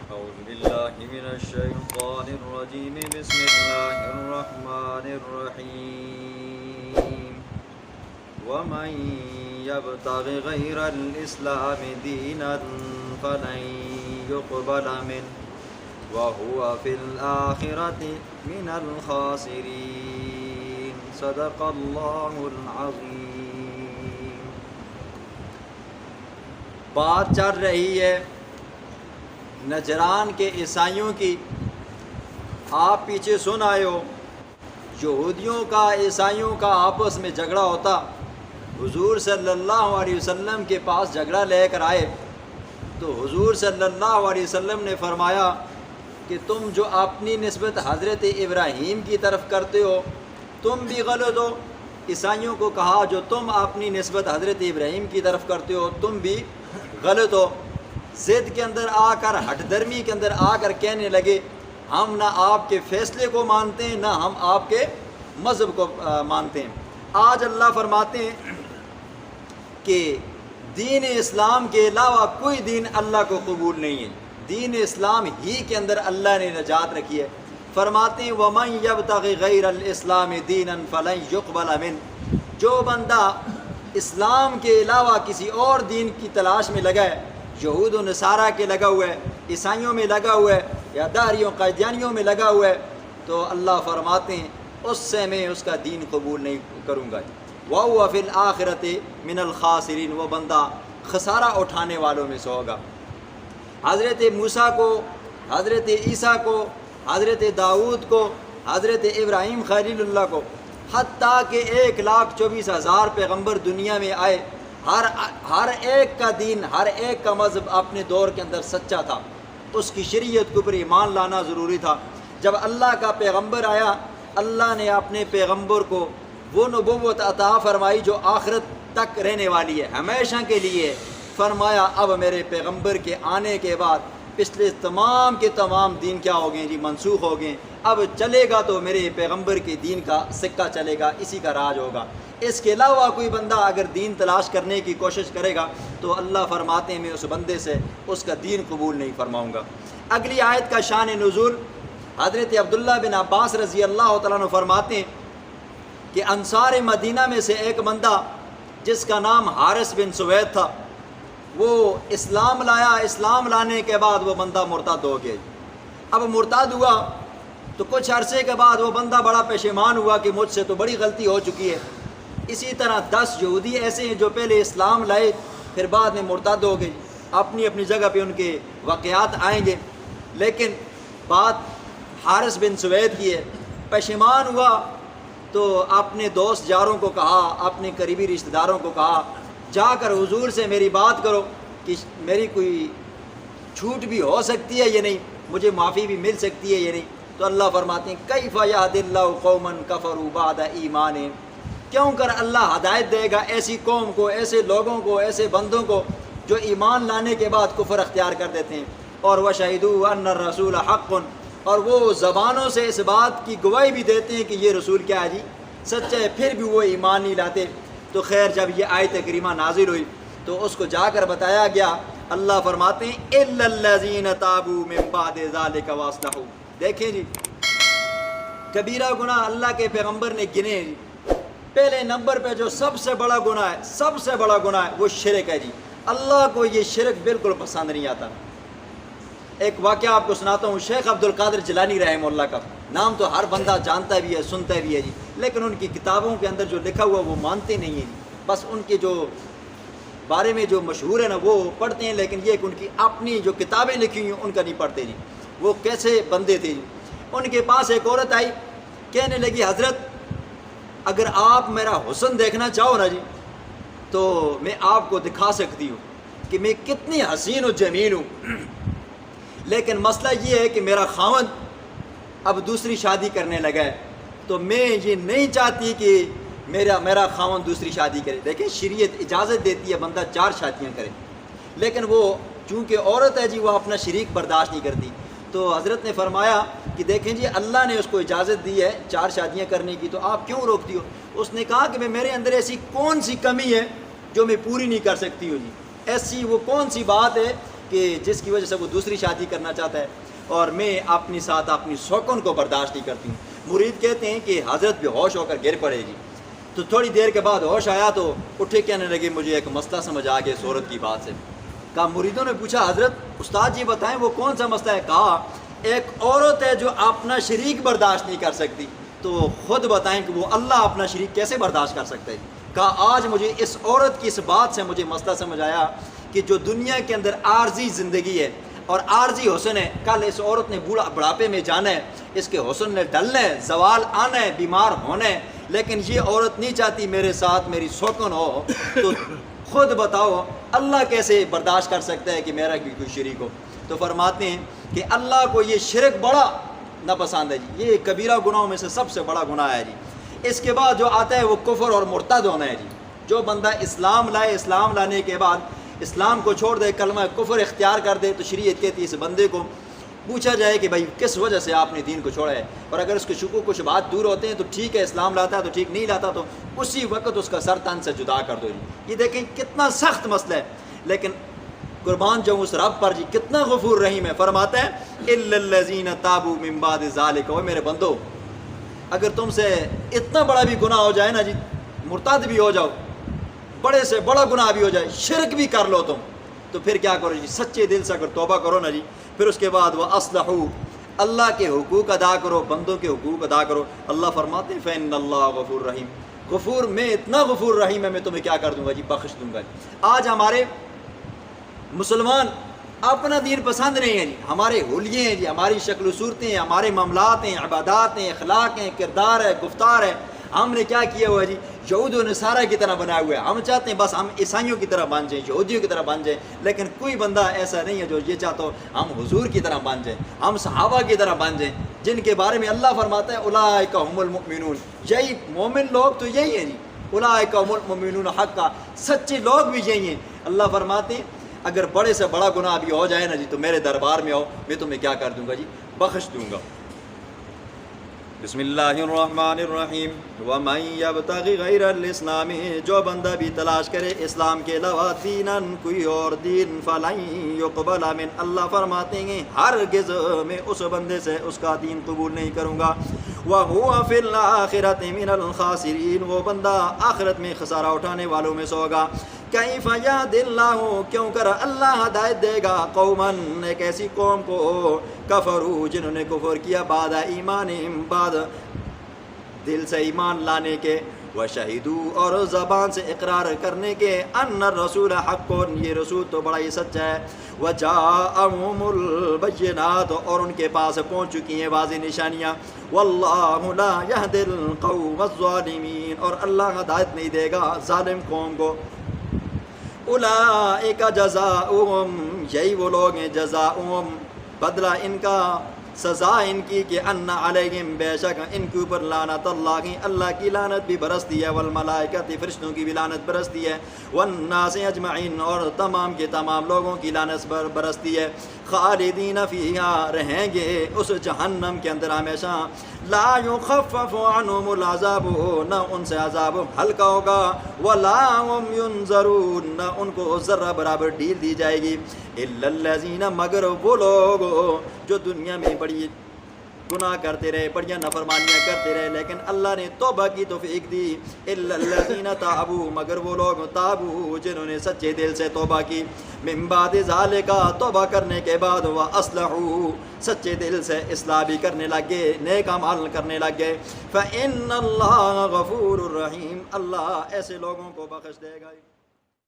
أعوذ بالله من الشيطان الرجيم بسم الله الرحمن الرحيم ومن يبتغ غير الإسلام دينا فلن يقبل منه وهو في الآخرة من الخاسرين صدق الله العظيم۔ بات چل رہی ہے نجران کے عیسائیوں کی۔ آپ پیچھے سن آئے ہو یہودیوں کا عیسائیوں کا آپس میں جھگڑا ہوتا، حضور صلی اللہ علیہ وسلم کے پاس جھگڑا لے کر آئے تو حضور صلی اللہ علیہ وسلم نے فرمایا کہ تم جو اپنی نسبت حضرت ابراہیم کی طرف کرتے ہو تم بھی غلط ہو۔ عیسائیوں کو کہا جو تم اپنی نسبت حضرت ابراہیم کی طرف کرتے ہو تم بھی غلط ہو۔ ضد کے اندر آ کر ہٹ درمی کے اندر آ کر کہنے لگے ہم نہ آپ کے فیصلے کو مانتے ہیں نہ ہم آپ کے مذہب کو مانتے ہیں۔ آج اللہ فرماتے ہیں کہ دین اسلام کے علاوہ کوئی دین اللہ کو قبول نہیں ہے، دین اسلام ہی کے اندر اللہ نے نجات رکھی ہے۔ فرماتے ہیں وَمَن يَبْتَغِ غَيْرَ الْإِسْلَامِ دِينًا فَلَن يُقْبَلَ مِنْهُ، جو بندہ اسلام کے علاوہ کسی اور دین کی تلاش میں لگا ہے، یہود و نصارہ کے لگا ہوا ہے، عیسائیوں میں لگا ہوا ہے یا داریوں قادیانیوں میں لگا ہوا ہے، تو اللہ فرماتے ہیں اس سے میں اس کا دین قبول نہیں کروں گا۔ وَهُوَ فِي الْآخِرَةِ مِنَ الْخَاسِرِينَ، وہ بندہ خسارہ اٹھانے والوں میں سے ہوگا۔ حضرت موسیٰ کو، حضرت عیسیٰ کو، حضرت داؤد کو، حضرت ابراہیم خلیل اللہ کو، حتیٰ کہ 1,24,000 پیغمبر دنیا میں آئے، ہر ایک کا دین، ہر ایک کا مذہب اپنے دور کے اندر سچا تھا، اس کی شریعت کے اوپر ایمان لانا ضروری تھا۔ جب اللہ کا پیغمبر آیا اللہ نے اپنے پیغمبر کو وہ نبوت عطا فرمائی جو آخرت تک رہنے والی ہے، ہمیشہ کے لیے۔ فرمایا اب میرے پیغمبر کے آنے کے بعد پچھلے تمام کے تمام دین کیا ہو گئے جی، منسوخ ہو گئے، اب چلے گا تو میرے پیغمبر کے دین کا سکہ چلے گا، اسی کا راج ہوگا۔ اس کے علاوہ کوئی بندہ اگر دین تلاش کرنے کی کوشش کرے گا تو اللہ فرماتے ہیں میں اس بندے سے اس کا دین قبول نہیں فرماؤں گا۔ اگلی آیت کا شان نزول حضرت عبداللہ بن عباس رضی اللہ تعالیٰ عنہ فرماتے ہیں کہ انصار مدینہ میں سے ایک بندہ جس کا نام حارث بن سوید تھا، وہ اسلام لایا، اسلام لانے کے بعد وہ بندہ مرتد ہو گیا۔ اب مرتد ہوا تو کچھ عرصے کے بعد وہ بندہ بڑا پشیمان ہوا کہ مجھ سے تو بڑی غلطی ہو چکی ہے۔ اسی طرح 10 یہودی ایسے ہیں جو پہلے اسلام لائے پھر بعد میں مرتد ہو گئے، اپنی اپنی جگہ پہ ان کے واقعات آئیں گے، لیکن بات حارث بن سوید کی ہے۔ پشیمان ہوا تو اپنے دوست یاروں کو کہا، اپنے قریبی رشتہ داروں کو کہا جا کر حضور سے میری بات کرو کہ میری کوئی چھوٹ بھی ہو سکتی ہے یا نہیں، مجھے معافی بھی مل سکتی ہے یا نہیں۔ تو اللہ فرماتے ہیں کیف یہدی اللہ قوما کفروا بعد ایمانہم، کیوں کر اللہ ہدایت دے گا ایسی قوم کو، ایسے لوگوں کو، ایسے بندوں کو جو ایمان لانے کے بعد کفر اختیار کر دیتے ہیں۔ اور وشہدوا ان الرسول حق، اور وہ زبانوں سے اس بات کی گواہی بھی دیتے ہیں کہ یہ رسول کیا ہے جی، سچا ہے، پھر بھی وہ ایمان نہیں لاتے۔ تو خیر جب یہ آیت کریمہ نازل ہوئی تو اس کو جا کر بتایا گیا، اللہ فرماتے ہیں الا الذین تابوا من بعد ذلک واصلحوا۔ دیکھیں جی کبیرہ گناہ اللہ کے پیغمبر نے گنے جی، پہلے نمبر پہ جو سب سے بڑا گناہ ہے، سب سے بڑا گناہ ہے وہ شرک ہے جی۔ اللہ کو یہ شرک بالکل پسند نہیں آتا۔ ایک واقعہ آپ کو سناتا ہوں، شیخ عبد القادر جیلانی رحمہ اللہ کا نام تو ہر بندہ جانتا بھی ہے، سنتا بھی ہے جی، لیکن ان کی کتابوں کے اندر جو لکھا ہوا وہ مانتے نہیں ہیں جی، بس ان کے جو بارے میں جو مشہور ہے نا وہ پڑھتے ہیں، لیکن یہ کہ ان کی اپنی جو کتابیں لکھی ہوئی ہیں ان کا نہیں پڑھتے جی۔ وہ کیسے بندے تھے جی، ان کے پاس ایک عورت آئی، کہنے لگی حضرت اگر آپ میرا حسن دیکھنا چاہو نا جی تو میں آپ کو دکھا سکتی ہوں کہ میں کتنی حسین و جمیل ہوں، لیکن مسئلہ یہ ہے کہ میرا خاوند اب دوسری شادی کرنے لگا ہے، تو میں یہ نہیں چاہتی کہ میرا خاوند دوسری شادی کرے۔ دیکھیں شریعت اجازت دیتی ہے بندہ 4 شادیاں کرے، لیکن وہ چونکہ عورت ہے جی وہ اپنا شریک برداشت نہیں کرتی۔ تو حضرت نے فرمایا کہ دیکھیں جی اللہ نے اس کو اجازت دی ہے 4 شادیاں کرنے کی، تو آپ کیوں روکتی ہو؟ اس نے کہا کہ میرے اندر ایسی کون سی کمی ہے جو میں پوری نہیں کر سکتی ہوں جی، ایسی وہ کون سی بات ہے کہ جس کی وجہ سے وہ دوسری شادی کرنا چاہتا ہے، اور میں اپنی ساتھ اپنی سوکن کو برداشت نہیں کرتی ہوں۔ مرید کہتے ہیں کہ حضرت بے ہوش ہو کر گر پڑے گی، تو تھوڑی دیر کے بعد ہوش آیا تو اٹھے کہنے لگے مجھے ایک مسئلہ سمجھ آ گیا اس عورت کی بات سے۔ کہا مریدوں نے پوچھا حضرت استاد جی بتائیں وہ کون سا مسئلہ ہے؟ کہا ایک عورت ہے جو اپنا شریک برداشت نہیں کر سکتی، تو خود بتائیں کہ وہ اللہ اپنا شریک کیسے برداشت کر سکتا ہے؟ کہا آج مجھے اس عورت کی اس بات سے مجھے مسئلہ سمجھ آیا کہ جو دنیا کے اندر عارضی زندگی ہے اور عارضی حسن ہے، کل اس عورت نے بڑھاپے میں جانا ہے، اس کے حسن نے ڈلنا ہے، زوال آنا ہے، بیمار ہونا ہے، لیکن یہ عورت نہیں چاہتی میرے ساتھ میری سوکن ہو، تو خود بتاؤ اللہ کیسے برداشت کر سکتا ہے کہ میرا بھی کوئی شریک ہو؟ تو فرماتے ہیں کہ اللہ کو یہ شرک بڑا ناپسند ہے جی، یہ کبیرہ گناہوں میں سے سب سے بڑا گناہ ہے جی۔ اس کے بعد جو آتا ہے وہ کفر اور مرتد ہونا ہے جی۔ جو بندہ اسلام لائے، اسلام لانے کے بعد اسلام کو چھوڑ دے، کلمہ کفر اختیار کر دے، تو شریعت کہتی ہے اس بندے کو پوچھا جائے کہ بھائی کس وجہ سے آپ نے دین کو چھوڑا ہے، اور اگر اس کے شکوک و شبہات دور ہوتے ہیں تو ٹھیک ہے، اسلام لاتا ہے تو ٹھیک، نہیں لاتا تو اسی وقت اس کا سر تن سے جدا کر دو جی۔ یہ دیکھیں کتنا سخت مسئلہ ہے، لیکن قربان جاؤں اس رب پر جی کتنا غفور رحیم ہے۔ فرماتا ہے الا الذین تابوا من بعد ذلک، او میرے بندو اگر تم سے اتنا بڑا بھی گناہ ہو جائے نا جی، مرتد بھی ہو جاؤ، بڑے سے بڑا گناہ بھی ہو جائے، شرک بھی کر لو تم، تو پھر کیا کرو جی؟ سچے دل سے اگر توبہ کرو نا جی، پھر اس کے بعد وہ اصلحوا، اللہ کے حقوق ادا کرو، بندوں کے حقوق ادا کرو، اللہ فرماتے ہیں فإن اللہ غفور رحیم، غفور میں اتنا غفور رحیم ہے، میں تمہیں کیا کر دوں گا جی؟ بخش دوں گا جی۔ آج ہمارے مسلمان اپنا دین پسند نہیں ہے جی، ہمارے حلیے ہیں جی، ہماری شکل و صورتیں ہیں، ہمارے معاملات ہیں، عبادات ہیں، اخلاق ہیں، کردار ہے، گفتار ہے، ہم نے کیا کیا ہوا ہے جی؟ یہود و نصارہ کی طرح بنایا ہوا ہے۔ ہم چاہتے ہیں بس ہم عیسائیوں کی طرح بن جائیں، یہودیوں کی طرح بن جائیں، لیکن کوئی بندہ ایسا نہیں ہے جو یہ چاہتا ہو ہم حضور کی طرح بن جائیں، ہم صحابہ کی طرح بن جائیں، جن کے بارے میں اللہ فرماتا ہے اولئک هم المؤمنون، یہی مومن لوگ تو یہی ہیں جی، اولئک هم المؤمنون حقا، سچے لوگ بھی یہی ہیں۔ اللہ فرماتے ہیں اگر بڑے سے بڑا گناہ بھی ہو جائے نا جی تو میرے دربار میں آؤ، میں تمہیں کیا کر دوں گا جی؟ بخش دوں گا۔ بسم اللہ الرحمن الرحیم ومن یبتغی غیر الاسلام، جو بندہ بھی تلاش کرے اسلام کے علاوہ دینن کوئی اور دین، فلن یقبل من، اللہ فرماتے ہیں ہرگز میں اس بندے سے اس کا دین قبول نہیں کروں گا، وہو فی الآخرۃ من الخاسرین، وہ بندہ آخرت میں خسارہ اٹھانے والوں میں سے ہوگا۔ کیف یہد اللہ، کیوں کر اللہ ہدایت دے گا، قومن، ایک ایسی قوم کو، کفروا، جنہوں نے کفر کیا، بعد ایمانہم، بعد دل سے ایمان لانے کے، وشہدوا، اور زبان سے اقرار کرنے کے، ان الرسول حق، یہ رسول تو بڑا ہی سچا ہے، وجاءہم البینات، اور ان کے پاس پہنچ چکی ہیں واضح نشانیاں، واللہ لا یہدی القوم الظالمین، اور اللہ ہدایت نہیں دے گا ظالم قوم کو۔ اولئک جزاؤہم، یہی وہ لوگ ہیں، جزاؤہم، بدلہ ان کا، سزا ان کی، کہ ان علیہم، بے شک ان کے اوپر، لعنت اللہ، اللہ کی لعنت بھی برستی ہے، والملائکۃ، فرشتوں کی بھی لعنت برستی ہے، والناس اجمعین، اور تمام کے تمام لوگوں کی لعنت برستی ہے، خالدین فیہا، رہیں گے اس جہنم کے اندر ہمیشہ، لا یخفف عنہم العذاب، نہ ان سے عذاب ہلکا ہوگا، ولا هم ینظرون، نہ ان کو ذرہ برابر ڈھیل دی جائے گی، الا الذین، مگر وہ لوگ جو دنیا میں بڑی گناہ کرتے رہے، بڑیاں نافرمانیاں کرتے رہے، لیکن اللہ نے توبہ کی توفیق دی، الا الذین تابوا، مگر وہ لوگ تابوا، جنہوں نے سچے دل سے توبہ کی، من بعد ذالک، توبہ کرنے کے بعد، واصلحوا، سچے دل سے اصلاح بھی کرنے لگے، نیک اعمال کرنے لگے، فإن اللہ غفور الرحیم، اللہ ایسے لوگوں کو بخش دے گا۔